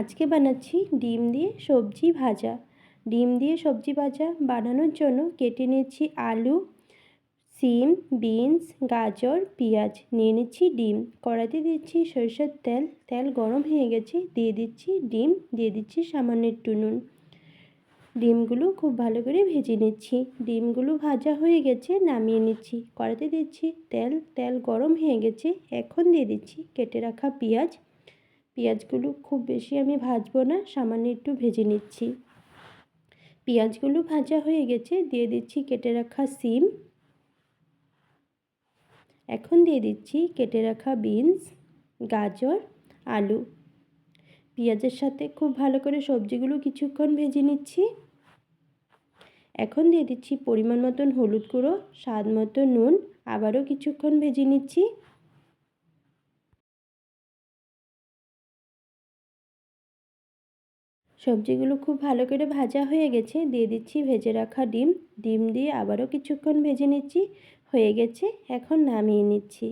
আজকে বানাচ্ছি ডিম দিয়ে সবজি ভাজা। ডিম দিয়ে সবজি ভাজা বানানোর জন্য কেটে নিচ্ছি আলু, সিম, বিনস, গাজর, পেঁয়াজ, নিয়ে নিচ্ছি ডিম। কড়াইতে দিচ্ছি সরষের তেল, তেল গরম হয়ে গেছে, দিয়ে দিচ্ছি ডিম, দিয়ে দিচ্ছি সামান্য একটু নুন। ডিমগুলো খুব ভালো করে ভেজে নিচ্ছি। ডিমগুলো ভাজা হয়ে গেছে, নামিয়ে নিচ্ছি। কড়াইতে দিচ্ছি তেল, তেল গরম হয়ে গেছে, এখন দিয়ে দিচ্ছি কেটে রাখা পেঁয়াজ। পেঁয়াজগুলো খুব বেশি আমি ভাজবো না, সামান্য একটু ভেজে নিচ্ছি। পেঁয়াজগুলো ভাজা হয়ে গেছে, দিয়ে দিচ্ছি কেটে রাখা সিম। এখন দিয়ে দিচ্ছি কেটে রাখা বিনস, গাজর, আলু। পেঁয়াজের সাথে খুব ভালো করে সবজিগুলো কিছুক্ষণ ভেজে নিচ্ছি। এখন দিয়ে দিচ্ছি পরিমাণ মতন হলুদ গুঁড়ো, স্বাদ মতো নুন, আবারও কিছুক্ষণ ভেজে নিচ্ছি। সবজিগুলো খুব ভালো করে ভাজা হয়ে গেছে, দিয়ে দিচ্ছি ভেজে রাখা ডিম। ডিম দিয়ে আবারও কিছুক্ষণ ভেজে নিচ্ছি। হয়ে গেছে, এখন নামিয়ে নিচ্ছি।